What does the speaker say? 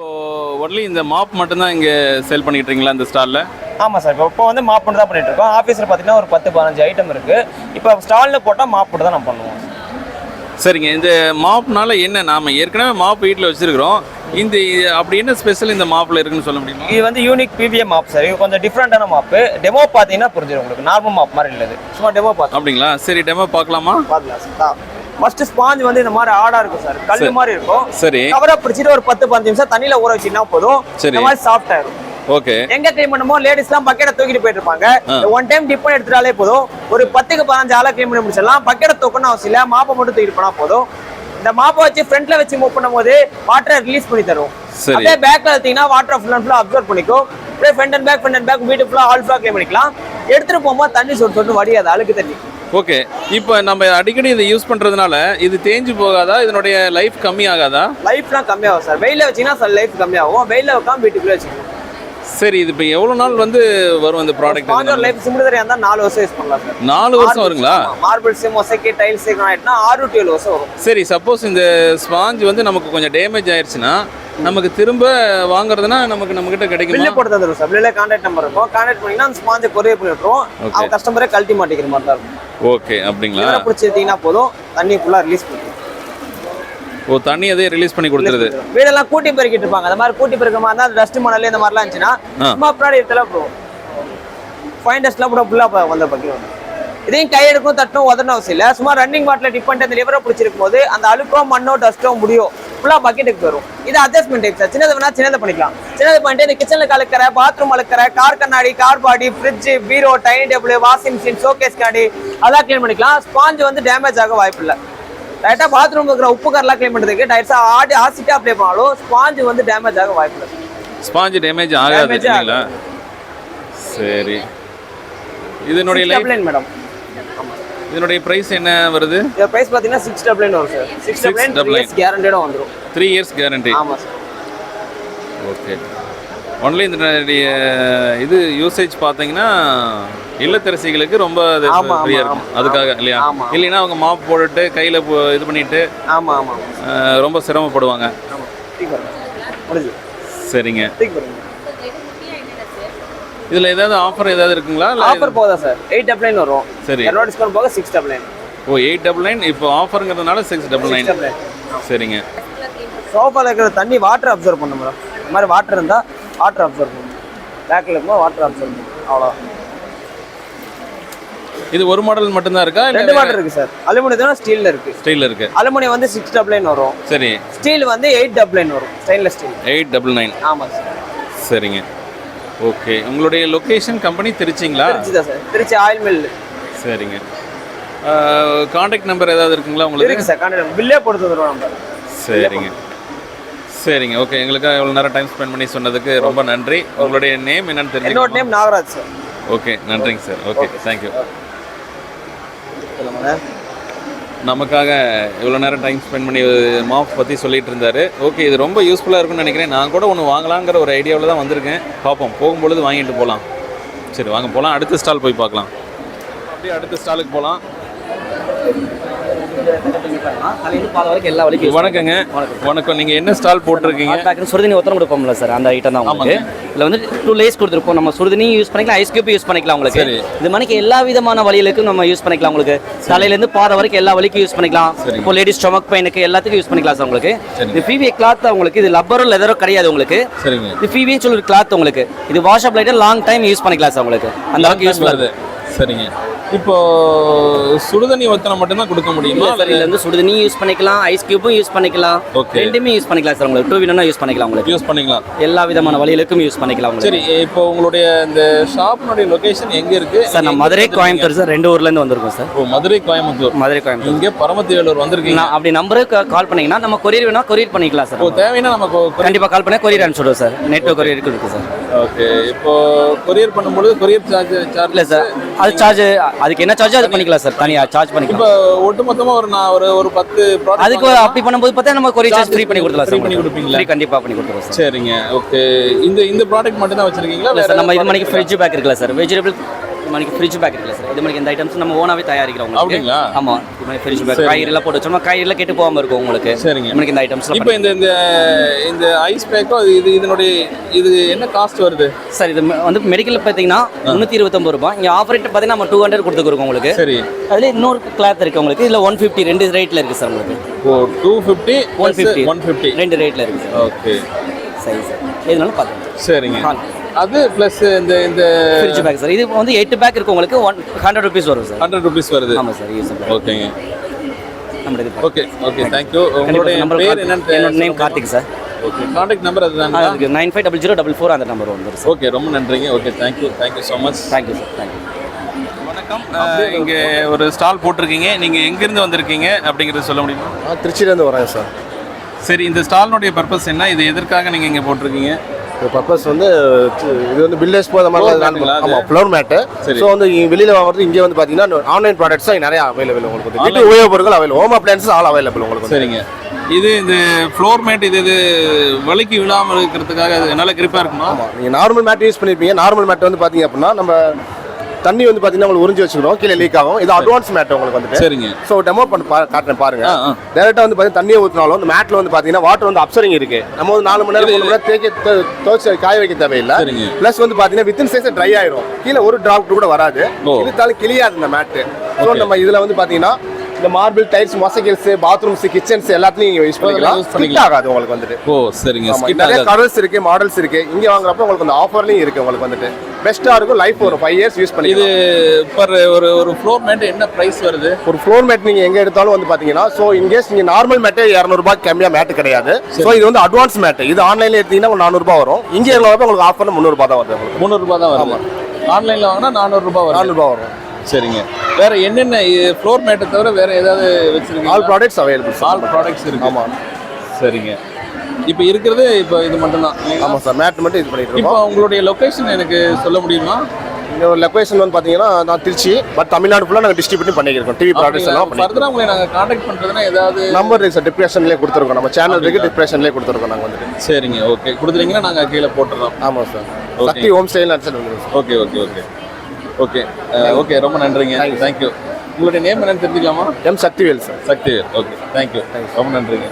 இப்போ ஒன்லி இந்த மாப் மட்டும்தான் இங்கே சேல் பண்ணிட்டு இருக்கீங்களா இந்த ஸ்டாலில்? ஆமாம் சார். இப்போ வந்து மாப் மட்டும் தான் பண்ணிட்டு இருக்கோம். ஆஃபீஸில் பார்த்தீங்கன்னா ஒரு 10-15 ஐட்டம் இருக்குது. இப்போ ஸ்டாலில் போட்டால் மாப் மட்டும் தான் நம்ம பண்ணுவோம். சரிங்க. இந்த மாப்னால என்ன, நாம் ஏற்கனவே மாப் வீட்டில் வச்சுருக்கிறோம், இந்த அப்படி என்ன ஸ்பெஷல் இந்த மாப்பில் இருக்குன்னு சொல்ல முடியுமா? இது வந்து யூனிக் PVA மாப் சார். இது கொஞ்சம் டிஃப்ரெண்டான மாப்பு. டெமோ பார்த்தீங்கன்னா புரிஞ்சிடும் உங்களுக்கு. நார்மல் மாப் மாதிரி இல்லை, சும்மா டெமோ பார்த்து. அப்படிங்களா? சரி, டெமோ பார்க்கலாமா? பார்க்கலாம் சார். ஃபர்ஸ்ட் ஸ்பாஞ்ச் வந்து இந்த மாதிரி ஆடா இருக்கும் சார். கல்லு மாதிரி இருக்கும். சரி. கவரை பிடிச்சிட்டு ஒரு 10-15 நிமிஷம் தண்ணியில ஊற வச்சினா போதும். இந்த மாதிரி சாஃப்ட் ஆயிடும். ஓகே. எங்க க்ளீன் பண்ணுமோ லேடிஸ்லாம் பக்கெட்டை தூக்கிட்டு போயிட்டு இருப்பாங்க. ஒன் டைம் டிப் பண்ணி எடுத்துட்டாலே போதும். ஒரு 10-15 ஆளா க்ளீன் பண்ணி முடிச்சிடலாம். பக்கெட்டை தூக்கணும் அவசியம் இல்லை, மாப்பை மட்டும் தூக்கிட்டு போனா போதும். இந்த மாப்பை வச்சு ஃப்ரண்ட்ல வச்சு மூவ் பண்ணும்போது வாட்டரை ரிலீஸ் பண்ணி தரும். அதே பேக்ல எடுத்தீங்கன்னா வாட்டர் ஃபுல் அண்ட் ஃபுல்லா அப்சர்வ் பண்ணிக்கும். அப்படியே ஃப்ரண்ட் அண்ட் பேக் வீட்டு ஃபுல்லா ஆல் ஃபுல்லா க்ளீன் பண்ணிக்கலாம். எடுத்துட்டு போகும்போது தண்ணி சொட்டு வடியாது, அழுக்கு தண்ணி. ஓகே. இப்போ நம்ம அடிக்கடி இதை யூஸ் பண்ணுறதுனால இது தேஞ்சு போகாதா? இதனுடைய லைஃப் கம்மி ஆகாதா? லைஃப்லாம் கம்மியாகும் சார். வெயில வச்சிங்கன்னா சார் லைஃப் கம்மியாகும். வெயில வைக்காம வீட்டுக்குள்ளே வச்சுக்கணும். சரி, இது இப்போ எவ்வளோ நாள் வந்து வரும் இந்த ப்ராடக்ட்? ஸ்பாஞ்சர் லைஃப் சிமிலரியாக இருந்தால் 4 வருஷம் யூஸ் பண்ணலாம் சார். 4 வருஷம் வருங்களா? மார்பிள்ஸ், மொசைக்கு, டைல்ஸ் ஆகிட்டுனா 6-7 வருஷம் வரும். சரி, சப்போஸ் இந்த ஸ்பாஞ்ச் வந்து நமக்கு கொஞ்சம் டேமேஜ் ஆயிடுச்சுன்னா நமக்கு திரும்ப வாங்குறதுனா நம்மகிட்ட கிடைக்கும்? பில்லு போட்டு தந்துடும் சார். பில்லில் கான்டாக்ட் நம்பர் இருக்கும். கான்டாக்ட் பண்ணிங்கன்னா அந்த ஸ்பாஞ்சை கொரியர் பண்ணி விட்டுருவோம். அவங்க கஸ்டமரே கழட்டி மாட்டிக்கிற மாதிரி தான் இருக்கும். ஓகே. அப்படிங்களா? பிடிச்சிருந்தீங்கன்னா போதும், தண்ணி ஃபுல்லாக ரிலீஸ் பண்ணுவோம். ஓ, தண்ணி அதே ரிலீஸ் பண்ணி கொடுத்துருது. வீடெல்லாம் கூட்டி பெருக்கிட்டு இருப்பாங்க. அந்த மாதிரி கூட்டி பெருக்க மாதிரி தான் டஸ்ட் மணல் இந்த மாதிரிலாம் இருந்துச்சுன்னா சும்மா பின்னாடி இடத்துல போகும். ஃபைன் டஸ்ட்லாம் கூட ஃபுல்லாக வந்து பக்கம். இதையும் கை எடுக்கும், தட்டும், உதறணும் அவசியம் இல்லை. சும்மா ரன்னிங் வாட்டரில் டிப் பண்ணிட்டு அந்த லிவரை பிடிச்சிருக்கும் போது அந்த அழுக்கோ மண்ணோ டஸ்ட்டோ முடியும் ஃபுல்லாக பக்கெட்டுக்கு வரும். இது அட்ஜஸ்ட்மெண்ட் டைப் சார். சின்னது வேணா சின்னதை பண்ணிக்கலாம். சின்னது பண்ணிட்டு இந்த கிச்சனில் கலக்கிற, பாத்ரூம் அழுக்கிற, கார் கண்ணாடி, கார் பாடி, ஃப்ரிட்ஜ், பீரோ, dining table, washing machine, showcase காடி அதெல்லாம் க்ளீன் பண்ணிக்கலாம். ஸ்பாஞ்ச் வந்து டேமேஜ் ஆக வாய்ப்பு இல்லை. ரைட்டாக பாத்ரூம் இருக்கிற உப்பு கரெலாம் க்ளீன் பண்ணுறதுக்கு டைரெக்டாக ஆசிட்டாக அப்ளை பண்ணாலும் ஸ்பாஞ்ச் வந்து டேமேஜ் ஆக வாய்ப்பு இல்லை. ஸ்பாஞ்ச் டேமேஜ் ஆகாது. சரி, இதனுடைய லைஃப் மேடம், இதனுடைய பிரைஸ் என்ன வருது? இந்த பிரைஸ் பார்த்தீங்கன்னா 699 வரும் சார். 699 3 இயர்ஸ் கேரண்டியோட வந்துரும். 3 இயர்ஸ் கேரண்டி. ஆமாம் சார். ஓகே. ஒன்லி இதனுடைய இது யூசேஜ் பார்த்தீங்கன்னா இல்லத்தரசிகளுக்கு ரொம்ப ஃப்ரீயாக இருக்கும். அதுக்காக இல்லையா? இல்லைன்னா அவங்க மாப் போட்டுட்டு கையில் இது பண்ணிட்டு ரொம்ப சிரமப்படுவாங்க. சரிங்க. இதில் ஏதாவது ஆஃபர் ஏதாவது இருக்குங்களா? ஆஃபர் போதா சார்? 899 வரும். சரி, டிஸ்கவுண்ட் போக 699. ஓ, 899. இப்போ ஆஃபருங்கிறதுனால 699. சரிங்க. சோஃபாவில் இருக்கிற தண்ணி வாட்டர் அப்சர்வ் பண்ணும் மேடம். இந்த மாதிரி வாட்டர் இருந்தால் வாட்டர் அப்சர்வ் பண்ணும். பேக்கில் இருக்கும்போது வாட்டர் அப்சர்வ் பண்ணும். அவ்வளோ. இது ஒரு மாடல் மட்டும்தான் இருக்கா? 2 மாடல் இருக்குது சார். அலுமினியம் ஸ்டீலில் இருக்குது. ஸ்டீலில் இருக்குது. அலுமினியம் வந்து 699 வரும். சரி. ஸ்டீல் வந்து 899 வரும். Stainless steel 899. ஆமாம் சார். சரிங்க. ஓகே. உங்களுடைய லொக்கேஷன் கம்பெனி திருச்சிங்களா? திருச்சி தான் சார். Trichy oil mill. சரிங்க. கான்டாக்ட் நம்பர் ஏதாவது இருக்குங்களா உங்களுக்கு? இருக்குது சார். கான்டாக்ட் பில்லே போட்டு தருவோம் நம்பர். சரிங்க. சரிங்க. ஓகே. எங்களுக்காக இவ்வளோ நேரம் டைம் ஸ்பெண்ட் பண்ணி சொன்னதுக்கு ரொம்ப நன்றி. உங்களுடைய நேம் என்னன்னு தெரிஞ்சுக்கணும்? என்னோட நேம் நாகராஜ் சார். ஓகே, நன்றிங்க சார். Okay, thank you. நமக்காக இவ்வளோ நேரம் டைம் ஸ்பெண்ட் பண்ணி மாப் பற்றி சொல்லிட்டு இருந்தார். ஓகே, இது ரொம்ப யூஸ்ஃபுல்லாக இருக்கும்னு நினைக்கிறேன். நான் கூட ஒன்று வாங்கலாங்கிற ஒரு ஐடியாவில் தான் வந்திருக்கேன். பார்ப்போம், போகும்பொழுது வாங்கிட்டு போகலாம். சரி, வாங்க போகலாம். அடுத்த ஸ்டால் போய் பார்க்கலாம். அப்படியே அடுத்த ஸ்டாலுக்கு போகலாம். வணக்கங்க. வணக்கம். நீங்கள் என்ன ஸ்டால் போட்டிருக்கீங்க? சுடுதண்ணி ஒத்தனை கொடுப்போம்ல சார், அந்த ஐட்டம் தான் உங்களுக்கு. இதில் வந்து 2 லேயர்ஸ் கொடுத்துருப்போம். நம்ம சுடுதண்ணியும் யூஸ் பண்ணிக்கலாம், ஐஸ் கியூப் யூஸ் பண்ணிக்கலாம் உங்களுக்கு. இது மாதிரி எல்லா விதமான வழிகளுக்கும் நம்ம யூஸ் பண்ணிக்கலாம் உங்களுக்கு. தலையிலேருந்து பாதை வரைக்கும் எல்லா வழிக்கும் யூஸ் பண்ணிக்கலாம். இப்போ லேடிஸ் ஸ்டொமக் பெயினுக்கு எல்லாத்துக்கும் யூஸ் பண்ணிக்கலாம் சார் உங்களுக்கு. இது PVA கிளாத் உங்களுக்கு. இது லப்பரோ லெதரோ கிடையாது உங்களுக்கு. இது PVA சொல்லி ஒரு கிளாத் உங்களுக்கு. இது wash up lighter long time use பண்ணிக்கலாம் சார் உங்களுக்கு. அந்த அளவுக்கு யூஸ் பண்ணுறது. சரிங்க. இப்போ சுடுதண்ணி ஒத்தனை மட்டும்தான் கொடுக்க முடியுமா? இதில் வந்து சுடுதண்ணி யூஸ் பண்ணிக்கலாம், ஐஸ் கியூப்பும் யூஸ் பண்ணிக்கலாம். ரெண்டுமே யூஸ் பண்ணிக்கலாம் சார் உங்களுக்கு. 2 வீலர்னா யூஸ் பண்ணிக்கலாம் உங்களுக்கு. யூஸ் பண்ணிக்கலாம். எல்லா விதமான வழிகளுக்கும் யூஸ் பண்ணிக்கலாம் உங்களுக்கு. சரி, இப்போ உங்களுடைய இந்த ஷாப்னுடைய லொகேஷன் எங்கே இருக்குது சார்? நம்ம மதுரை, கோயம்புத்தூர் சார். 2 ஊர்லேருந்து வந்திருக்கோம் சார். ஓ, மதுரை, கோயம்புத்தூர். மதுரை, கோயம்புத்தூர். இங்கே பரமத்திவேலூர் வந்திருக்கீங்க. அப்படி நம்பருக்கு கால் பண்ணிங்கன்னா நம்ம கொரியர் வேணால் கொரியர் பண்ணிக்கலாம் சார். ஓ, தேவைன்னா நம்ம கண்டிப்பாக கால் பண்ணி கொரியர் அனுப்பிச்சுடுவோம் சார். நெட்வொர்க் கொரியர் இருக்குது சார். ஓகே. இப்போ கொரியர் பண்ணும்போது கொரியர் சார்ஜ் இல்லை சார். அது சார்ஜ், அதுக்கு என்ன சார்ஜ் அது பண்ணிக்கலாம் சார். தனியாக சார்ஜ் பண்ணிக்கலாம். இப்போ ஒட்டுமொத்தமாக ஒரு 10 அதுக்கு அப்படி பண்ணும்போது பார்த்தா நம்ம கொரியர் சார்ஜ் ஃப்ரீ பண்ணி கொடுத்துலாம் சார். பண்ணி கொடுப்பீங்களா? கண்டிப்பாக பண்ணி கொடுத்துருவோம் சார். சரிங்க. ஓகே. இந்த ப்ராடக்ட் மட்டும் தான் வச்சிருக்கீங்களா? இல்லை சார், நம்ம இது மணிக்கு ஃப்ரிட்ஜ் பேக் இருக்குல்ல சார். வெஜிடபிள் மணிக்கு ஃப்ரிட்ஜ் பேக் இருக்குல்ல சார், இது மாதிரி இந்த ஐட்டம்ஸ் நம்ம ஓனாவே தயாரிக்கிறோம். அப்படிங்களா? ஆமா, இது மாதிரி ஃப்ரிட்ஜ் பேக் காய்கறிலாம் போட்டு வச்சோம்னா காய்கறிலாம் கெட்டு போகாம இருக்கும் உங்களுக்கு. சரிங்க. இது மாதிரி இந்த ஐட்டம்ஸ் இப்போ இந்த ஐஸ் பேக்கோ இதனுடைய இது என்ன காஸ்ட் வருது சார்? இது வந்து மெடிக்கல் பார்த்தீங்கன்னா 329 ரூபாய். இங்கே ஆஃபர் ரேட் பார்த்தீங்கன்னா நம்ம 200 கொடுத்துருக்கோம் உங்களுக்கு. சரி. அதுல இன்னொரு கிளாத் இருக்கு உங்களுக்கு, இதில் 150 ரெண்டு ரேட்டில் இருக்குது சார் உங்களுக்கு. ஓ 250 150 ரெண்டு ரேட்டில் இருக்குது சார். ஓகே சரி சார், எதுனாலும் பார்த்துங்க. சரிங்க. அது ப்ளஸ் இந்த ஃப்ரிட்ஜ் பேக் சார், இது வந்து 8 பேக் இருக்கு உங்களுக்கு 100 rupees வரும் சார். 100 rupees வருது. ஆமாம் சார், யூஸ் ஓகேங்க. நம்ம இது ஓகே ஓகே, தேங்க்யூ. உங்களுடைய பேர் என்னன்னு? என்னோட name Karthik sir. Okay, contact number அதுதான். அதுக்கு 950044 அந்த நம்பர் வந்துடும் சார். ஓகே, ரொம்ப நன்றிங்க. Okay, thank you so much. Thank you sir, thank you. வணக்கம். இங்கே ஒரு ஸ்டால் போட்டிருக்கீங்க, நீங்கள் எங்கேருந்து வந்திருக்கீங்க அப்படிங்கிறது சொல்ல முடியுமா? திருச்சியிலேருந்து வரேன் சார். சரி, இந்த ஸ்டாலினுடைய பர்பஸ் என்ன? இது எதற்காக நீங்கள் இங்கே போட்டிருக்கீங்க? பர்பஸ் வந்து இது வந்து வில்லேஜ் போகிற மாதிரி. ஆமாம், ஃப்ளோர் மேட்டு. ஸோ வந்து வெளியில் வாங்குறது இங்கே வந்து பார்த்தீங்கன்னா ஆன்லைன் ப்ராடக்ட்ஸ் நிறைய அவைலபிள் உங்களுக்கு. வீட்டு உபயோக பொருட்கள் available, home appliances all available உங்களுக்கு. சரிங்க. இந்த ஃப்ளோர் மேட் இது வலிக்கு விழாமல் இருக்கிறதுக்காக அது நல்ல கிரிப்பாக இருக்குமா? ஆமாம், நீங்கள் நார்மல் மேட் யூஸ் பண்ணியிருப்பீங்க. நார்மல் மேட் வந்து பார்த்தீங்க அப்படின்னா நம்ம தண்ணி வந்து பார்த்தீங்கன்னா உங்களுக்கு உறிஞ்சி வச்சுக்கிறோம், கீழே லீக் ஆகும். இது அட்வான்ஸ் மேட் உங்களுக்கு வந்துட்டு. சரிங்க. ஸோ டெமோ பண்ணி காட்டுறேன் பாருங்க. டேரெக்டாக வந்து பார்த்தீங்கன்னா தண்ணியை ஊற்றினாலும் இந்த மேட்டில் வந்து பார்த்தீங்கன்னா வாட்டர் வந்து அப்சரிங் இருக்கு. நம்ம வந்து 4 மணி நேரம் 3 மணி நேரம் துவைச்சு காய வைக்க தேவையில்லை. ப்ளஸ் வந்து பார்த்தீங்கன்னா வித்தின் சைஸ் ட்ரை ஆயிரும், கீழே ஒரு டிராப் கூட வராது. இருந்தாலும் கிளியாது இந்த மேட்டு. ஸோ நம்ம இதில் வந்து பார்த்தீங்கன்னா இந்த மார்பிள் டைல்ஸ், மொசைக்கிள்ஸ், பாத்ரூம்ஸ், கிச்சன்ஸ் எல்லாத்தையும் நீங்க யூஸ் பண்ணிக்கலாம். ஸ்கிட் ஆகாது உங்களுக்கு வந்துட்டு. ஓ சரிங்க. நிறைய கலர்ஸ் இருக்கு, மாடல்ஸ் இருக்கு. இங்க வாங்குறப்ப உங்களுக்கு அந்த ஆஃபர்லயும் இருக்கு உங்களுக்கு வந்துட்டு. பெஸ்டா இருக்கும், லைஃப் வரும், 5 years யூஸ் பண்ணி. இது பர் ஒரு ஃப்ளோர் மேட் என்ன பிரைஸ் வருது? ஒரு ஃப்ளோர் மேட் நீங்க எங்க எடுத்தாலும் வந்து பாத்தீங்கன்னா சோ இன்கேஸ் நீங்க நார்மல் மேட் 200 ரூபாய் கம்மியா மேட் கிடையாது. சோ இது வந்து அட்வான்ஸ் மேட். இது ஆன்லைன்ல எடுத்தீங்கன்னா 400 ரூபாய் வரும். இங்க எடுக்கிறப்ப உங்களுக்கு ஆஃபர்ல 300 ரூபாய் தான் வருது. 300 ரூபாய் தான் வரும். ஆன்லைன்ல வாங்கினா 400 ரூபாய் வரும். 400 ரூபாய் வரும். சரிங்க. வேற என்னென்ன ஃப்ளோர் மேட்டை தவிர வேற ஏதாவது வச்சிருக்கீங்க? All products available. All products இருக்கு. ஆமா. சரிங்க. இப்போ இருக்கிறது இது மட்டும் தான். ஆமா சார், மேட் மட்டும் இது பண்ணிட்டு இருக்கோம். இப்போ உங்களுடைய லொகேஷன் எனக்கு சொல்ல முடியுமா? இந்த லொகேஷன் வந்து பாத்தீங்கன்னா நான் திருச்சி, பட் தமிழ்நாடு ஃபுல்லா நாங்க டிஸ்ட்ரிபியூட் பண்ணிக்கிறோம். டிவி ப்ராடக்ட்ஸ் எல்லாம் பண்ணி. ஃபர்தரா உங்களை நாங்க கான்டாக்ட் பண்றதுனா ஏதாவது நம்பர் இருக்கு சார், டிஸ்கிரிப்ஷன்லயே கொடுத்துருக்கோம். நம்ம சேனல் இருக்கு, டிஸ்கிரிப்ஷன்லயே கொடுத்துருக்கோம் நாங்க வந்துட்டு. சரிங்க. ஓகே, கொடுத்துறீங்கன்னா நாங்க கீழ போட்டுறோம். ஆமா sir. Sakthi home style and வந்துருங்க. Okay okay okay okay okay, ரொம்ப நன்றிங்க. தேங்க்யூ. உங்களுடைய நேம் என்னன்னு தெரிஞ்சுக்கலாமா? M Sakthivel sir. Sakthivel. Okay, thank you. ரொம்ப நன்றிங்க.